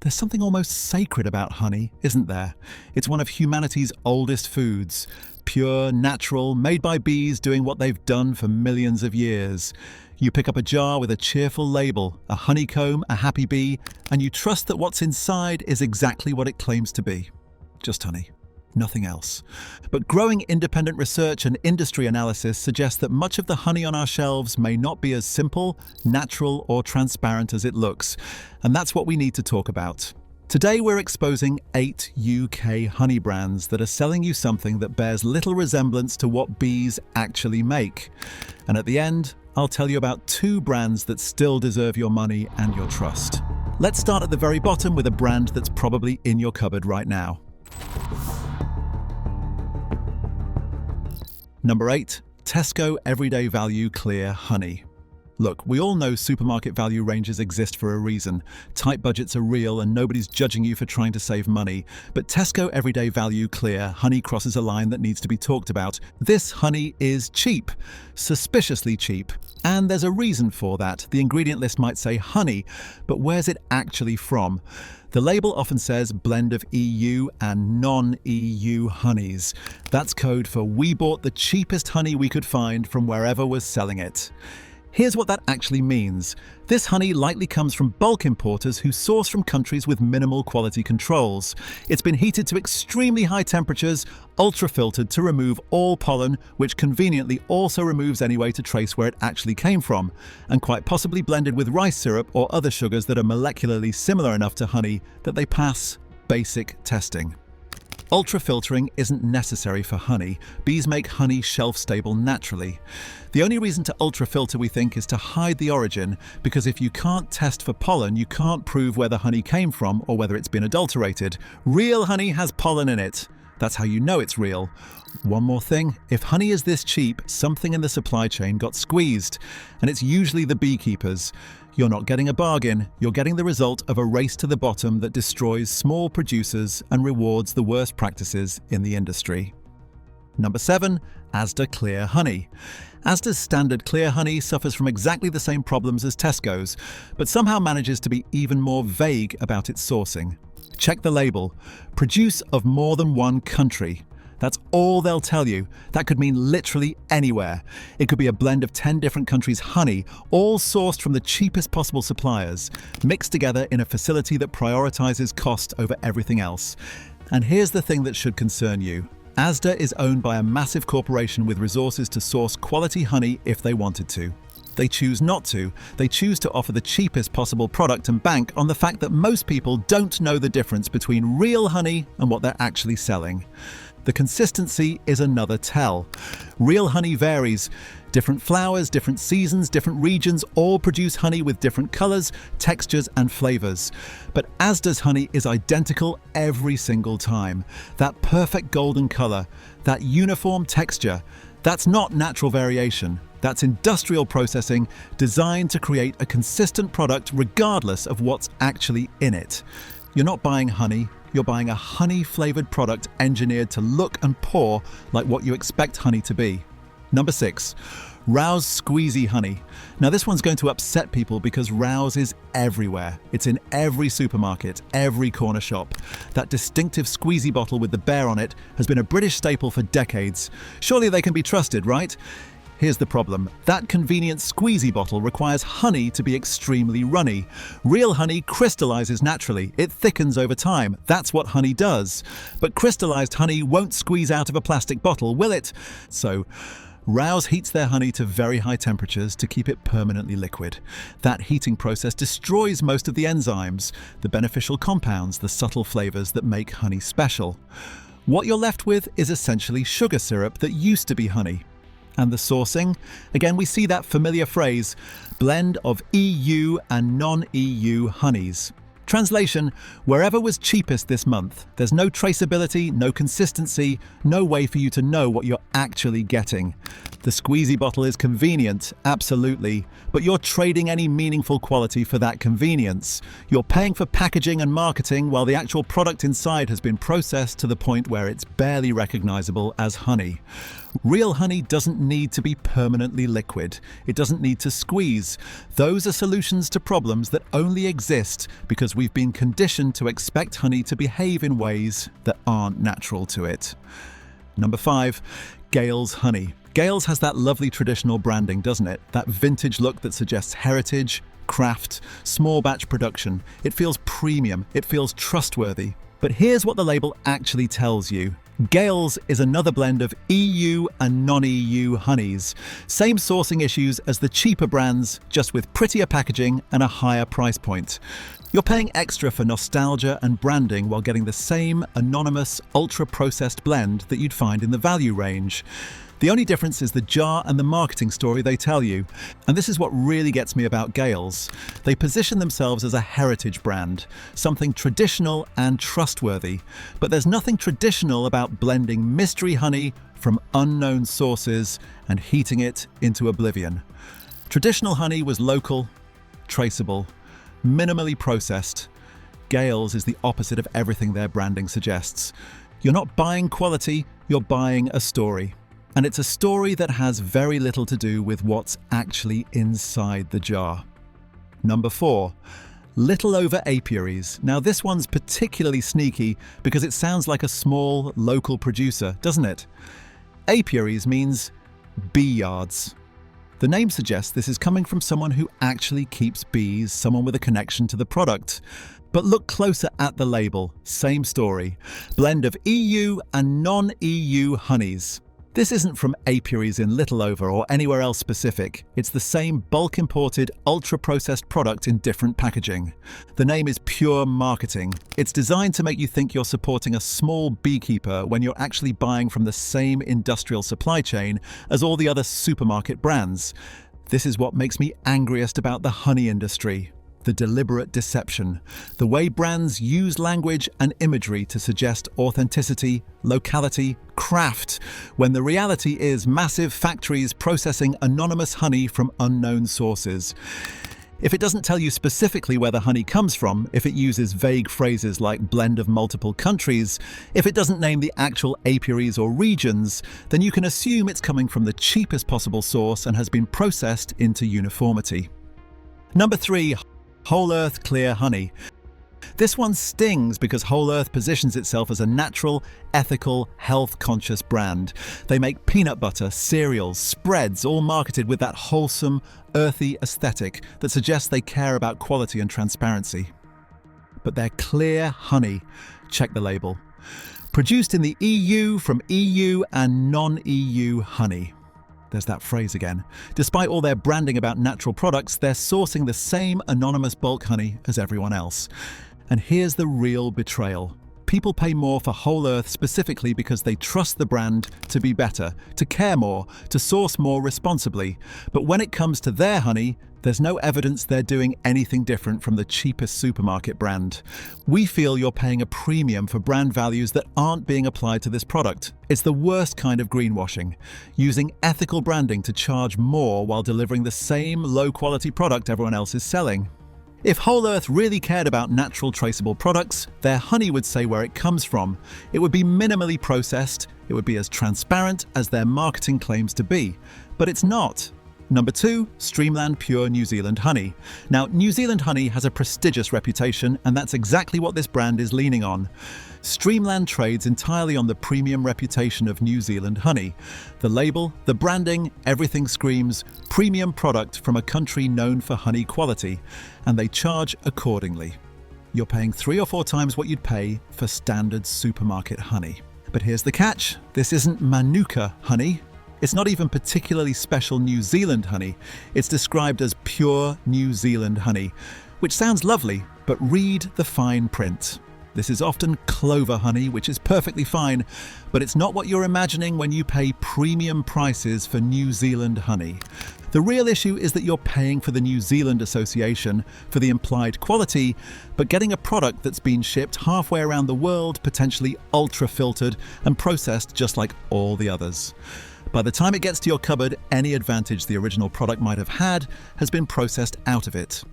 There's something almost sacred about honey, isn't there? It's one of humanity's oldest foods. Pure, natural, made by bees doing what they've done for millions of years. You pick up a jar with a cheerful label, a honeycomb, a happy bee, and you trust that what's inside is exactly what it claims to be. Just honey. Nothing else. But growing independent research and industry analysis suggests that much of the honey on our shelves may not be as simple, natural, or transparent as it looks. And that's what we need to talk about. Today we're exposing 8 UK honey brands that are selling you something that bears little resemblance to what bees actually make. And at the end, I'll tell you about 2 brands that still deserve your money and your trust. Let's start at the very bottom with a brand that's probably in your cupboard right now. Number 8, Tesco Everyday Value Clear Honey. Look, we all know supermarket value ranges exist for a reason. Tight budgets are real and nobody's judging you for trying to save money. But Tesco Everyday Value Clear Honey crosses a line that needs to be talked about. This honey is cheap, suspiciously cheap. And there's a reason for that. The ingredient list might say honey, but where's it actually from? The label often says blend of EU and non-EU honeys. That's code for we bought the cheapest honey we could find from wherever was selling it. Here's what that actually means. This honey likely comes from bulk importers who source from countries with minimal quality controls. It's been heated to extremely high temperatures, ultra-filtered to remove all pollen, which conveniently also removes any way to trace where it actually came from, and quite possibly blended with rice syrup or other sugars that are molecularly similar enough to honey that they pass basic testing. Ultra-filtering isn't necessary for honey. Bees make honey shelf-stable naturally. The only reason to ultra-filter, we think, is to hide the origin, because if you can't test for pollen, you can't prove where the honey came from or whether it's been adulterated. Real honey has pollen in it. That's how you know it's real. One more thing, if honey is this cheap, something in the supply chain got squeezed, and it's usually the beekeepers. You're not getting a bargain, you're getting the result of a race to the bottom that destroys small producers and rewards the worst practices in the industry. Number 7, Asda Clear Honey. Asda's standard clear honey suffers from exactly the same problems as Tesco's, but somehow manages to be even more vague about its sourcing. Check the label. Produce of more than one country. That's all they'll tell you. That could mean literally anywhere. It could be a blend of 10 different countries' honey, all sourced from the cheapest possible suppliers, mixed together in a facility that prioritizes cost over everything else. And here's the thing that should concern you. Asda is owned by a massive corporation with resources to source quality honey if they wanted to. They choose not to. They choose to offer the cheapest possible product and bank on the fact that most people don't know the difference between real honey and what they're actually selling. The consistency is another tell. Real honey varies. Different flowers, different seasons, different regions all produce honey with different colors, textures, and flavors. But Asda's honey is identical every single time. That perfect golden color, that uniform texture, that's not natural variation. That's industrial processing designed to create a consistent product regardless of what's actually in it. You're not buying honey. You're buying a honey-flavored product engineered to look and pour like what you expect honey to be. Number 6, Rowse Squeezy Honey. Now this one's going to upset people because Rowse is everywhere. It's in every supermarket, every corner shop. That distinctive squeezy bottle with the bear on it has been a British staple for decades. Surely they can be trusted, right? Here's the problem. That convenient squeezy bottle requires honey to be extremely runny. Real honey crystallizes naturally. It thickens over time. That's what honey does. But crystallized honey won't squeeze out of a plastic bottle, will it? So, Rowse heats their honey to very high temperatures to keep it permanently liquid. That heating process destroys most of the enzymes, the beneficial compounds, the subtle flavors that make honey special. What you're left with is essentially sugar syrup that used to be honey. And the sourcing? Again, we see that familiar phrase, blend of EU and non-EU honeys. Translation, wherever was cheapest this month. There's no traceability, no consistency, no way for you to know what you're actually getting. The squeezy bottle is convenient, absolutely, but you're trading any meaningful quality for that convenience. You're paying for packaging and marketing while the actual product inside has been processed to the point where it's barely recognizable as honey. Real honey doesn't need to be permanently liquid. It doesn't need to squeeze. Those are solutions to problems that only exist because we we've been conditioned to expect honey to behave in ways that aren't natural to it. Number 5, Gale's Honey. Gale's has that lovely traditional branding, doesn't it? That vintage look that suggests heritage, craft, small batch production. It feels premium, it feels trustworthy. But here's what the label actually tells you. Gale's is another blend of EU and non-EU honeys. Same sourcing issues as the cheaper brands, just with prettier packaging and a higher price point. You're paying extra for nostalgia and branding while getting the same anonymous, ultra-processed blend that you'd find in the value range. The only difference is the jar and the marketing story they tell you. And this is what really gets me about Gale's. They position themselves as a heritage brand, something traditional and trustworthy. But there's nothing traditional about blending mystery honey from unknown sources and heating it into oblivion. Traditional honey was local, traceable, minimally processed. Gale's is the opposite of everything their branding suggests. You're not buying quality, you're buying a story. And it's a story that has very little to do with what's actually inside the jar. Number 4, Littleover Apiaries. Now this one's particularly sneaky because it sounds like a small local producer, doesn't it? Apiaries means bee yards. The name suggests this is coming from someone who actually keeps bees, someone with a connection to the product. But look closer at the label, same story. Blend of EU and non-EU honeys. This isn't from apiaries in Littleover or anywhere else specific. It's the same bulk imported, ultra-processed product in different packaging. The name is pure marketing. It's designed to make you think you're supporting a small beekeeper when you're actually buying from the same industrial supply chain as all the other supermarket brands. This is what makes me angriest about the honey industry. The deliberate deception, the way brands use language and imagery to suggest authenticity, locality, craft, when the reality is massive factories processing anonymous honey from unknown sources. If it doesn't tell you specifically where the honey comes from, if it uses vague phrases like blend of multiple countries, if it doesn't name the actual apiaries or regions, then you can assume it's coming from the cheapest possible source and has been processed into uniformity. Number 3. Whole Earth Clear Honey. This one stings because Whole Earth positions itself as a natural, ethical, health-conscious brand. They make peanut butter, cereals, spreads, all marketed with that wholesome, earthy aesthetic that suggests they care about quality and transparency. But they're clear honey. Check the label. Produced in the EU from EU and non-EU honey. There's that phrase again. Despite all their branding about natural products, they're sourcing the same anonymous bulk honey as everyone else. And here's the real betrayal. People pay more for Whole Earth specifically because they trust the brand to be better, to care more, to source more responsibly. But when it comes to their honey, there's no evidence they're doing anything different from the cheapest supermarket brand. We feel you're paying a premium for brand values that aren't being applied to this product. It's the worst kind of greenwashing, using ethical branding to charge more while delivering the same low-quality product everyone else is selling. If Whole Earth really cared about natural traceable products, their honey would say where it comes from. It would be minimally processed, it would be as transparent as their marketing claims to be. But it's not. Number 2, Streamland Pure New Zealand Honey. Now, New Zealand honey has a prestigious reputation, and that's exactly what this brand is leaning on. Streamland trades entirely on the premium reputation of New Zealand honey. The label, the branding, everything screams premium product from a country known for honey quality, and they charge accordingly. You're paying 3 or 4 times what you'd pay for standard supermarket honey. But here's the catch. This isn't Manuka honey. It's not even particularly special New Zealand honey. It's described as pure New Zealand honey, which sounds lovely, but read the fine print. This is often clover honey, which is perfectly fine, but it's not what you're imagining when you pay premium prices for New Zealand honey. The real issue is that you're paying for the New Zealand Association, for the implied quality, but getting a product that's been shipped halfway around the world, potentially ultra-filtered and processed just like all the others. By the time it gets to your cupboard, any advantage the original product might have had has been processed out of it.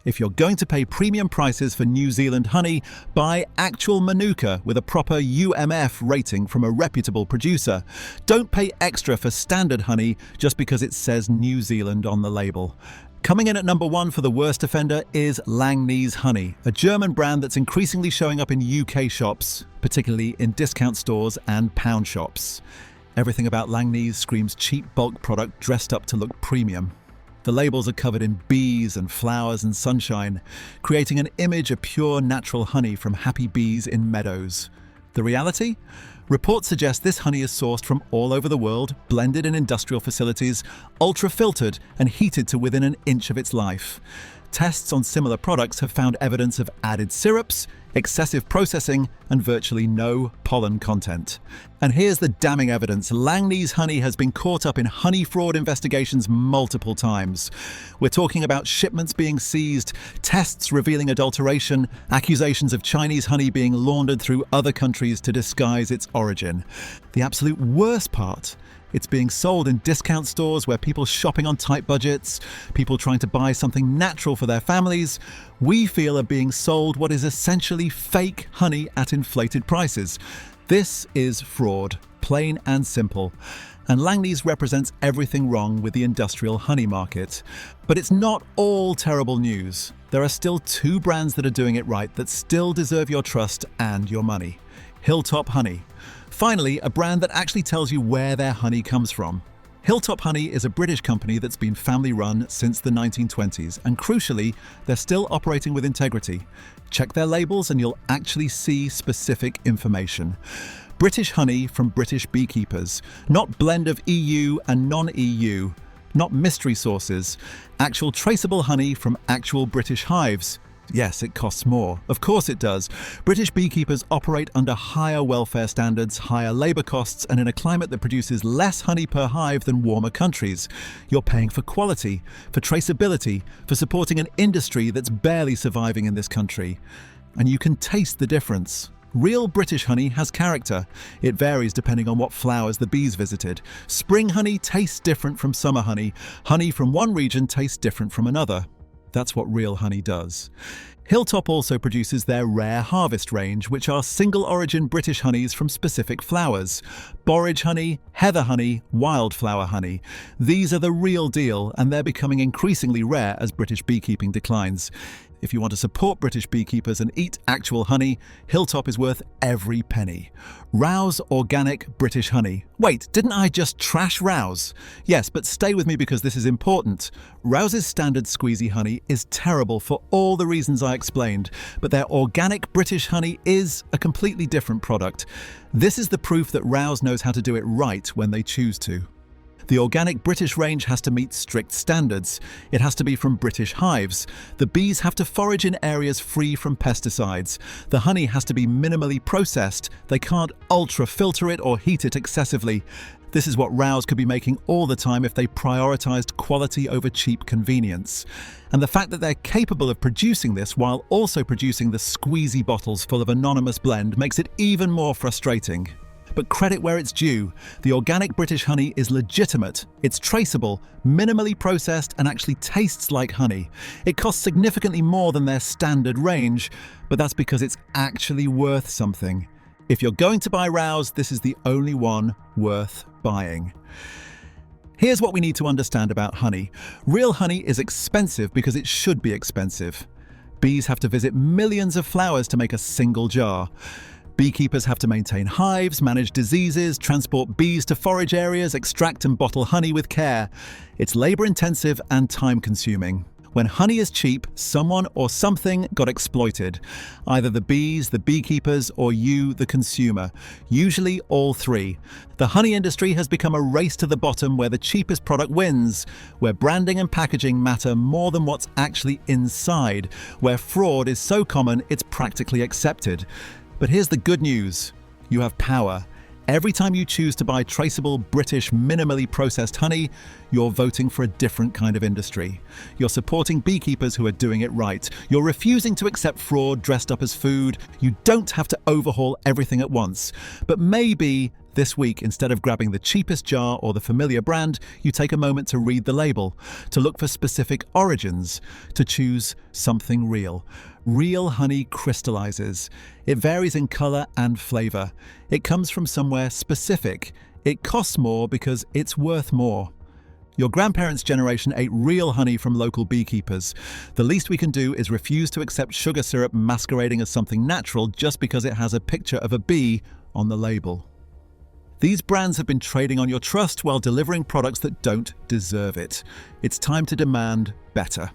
If you're going to pay premium prices for New Zealand honey, buy actual Manuka with a proper UMF rating from a reputable producer. Don't pay extra for standard honey just because it says New Zealand on the label. Coming in at number 1 for the worst offender is Langnese Honey, a German brand that's increasingly showing up in UK shops, particularly in discount stores and pound shops. Everything about Langnese screams cheap bulk product dressed up to look premium. The labels are covered in bees and flowers and sunshine, creating an image of pure natural honey from happy bees in meadows. The reality? Reports suggest this honey is sourced from all over the world, blended in industrial facilities, ultra-filtered and heated to within an inch of its life. Tests on similar products have found evidence of added syrups, excessive processing, and virtually no pollen content. And here's the damning evidence. Langnese honey has been caught up in honey fraud investigations multiple times. We're talking about shipments being seized, tests revealing adulteration, accusations of Chinese honey being laundered through other countries to disguise its origin. The absolute worst part: it's being sold in discount stores where people shopping on tight budgets, people trying to buy something natural for their families, we feel are being sold what is essentially fake honey at inflated prices. This is fraud, plain and simple. And Langnese represents everything wrong with the industrial honey market. But it's not all terrible news. There are still 2 brands that are doing it right that still deserve your trust and your money. Hilltop Honey. Finally, a brand that actually tells you where their honey comes from. Hilltop Honey is a British company that's been family-run since the 1920s, and crucially, they're still operating with integrity. Check their labels and you'll actually see specific information. British honey from British beekeepers, not blend of EU and non-EU, not mystery sources, actual traceable honey from actual British hives. Yes, it costs more. Of course it does. British beekeepers operate under higher welfare standards, higher labour costs, and in a climate that produces less honey per hive than warmer countries. You're paying for quality, for traceability, for supporting an industry that's barely surviving in this country. And you can taste the difference. Real British honey has character. It varies depending on what flowers the bees visited. Spring honey tastes different from summer honey. Honey from one region tastes different from another. That's what real honey does. Hilltop also produces their Rare Harvest range, which are single-origin British honeys from specific flowers. Borage honey, heather honey, wildflower honey. These are the real deal, and they're becoming increasingly rare as British beekeeping declines. If you want to support British beekeepers and eat actual honey, Hilltop is worth every penny. Rowse Organic British Honey. Wait, didn't I just trash Rowse? Yes, but stay with me because this is important. Rouse's standard squeezy honey is terrible for all the reasons I explained, but their organic British honey is a completely different product. This is the proof that Rowse knows how to do it right when they choose to. The organic British range has to meet strict standards. It has to be from British hives. The bees have to forage in areas free from pesticides. The honey has to be minimally processed. They can't ultra-filter it or heat it excessively. This is what Rowse could be making all the time if they prioritised quality over cheap convenience. And the fact that they're capable of producing this while also producing the squeezy bottles full of anonymous blend makes it even more frustrating. But credit where it's due. The organic British honey is legitimate, it's traceable, minimally processed, and actually tastes like honey. It costs significantly more than their standard range, but that's because it's actually worth something. If you're going to buy Rowse, this is the only one worth buying. Here's what we need to understand about honey. Real honey is expensive because it should be expensive. Bees have to visit millions of flowers to make a single jar. Beekeepers have to maintain hives, manage diseases, transport bees to forage areas, extract and bottle honey with care. It's labour-intensive and time-consuming. When honey is cheap, someone or something got exploited. Either the bees, the beekeepers, or you, the consumer. Usually all 3. The honey industry has become a race to the bottom where the cheapest product wins, where branding and packaging matter more than what's actually inside, where fraud is so common it's practically accepted. But here's the good news. You have power. Every time you choose to buy traceable, British, minimally processed honey, you're voting for a different kind of industry. You're supporting beekeepers who are doing it right. You're refusing to accept fraud dressed up as food. You don't have to overhaul everything at once. But maybe this week, instead of grabbing the cheapest jar or the familiar brand, you take a moment to read the label, to look for specific origins, to choose something real. Real honey crystallizes. It varies in colour and flavour. It comes from somewhere specific. It costs more because it's worth more. Your grandparents' generation ate real honey from local beekeepers. The least we can do is refuse to accept sugar syrup masquerading as something natural just because it has a picture of a bee on the label. These brands have been trading on your trust while delivering products that don't deserve it. It's time to demand better.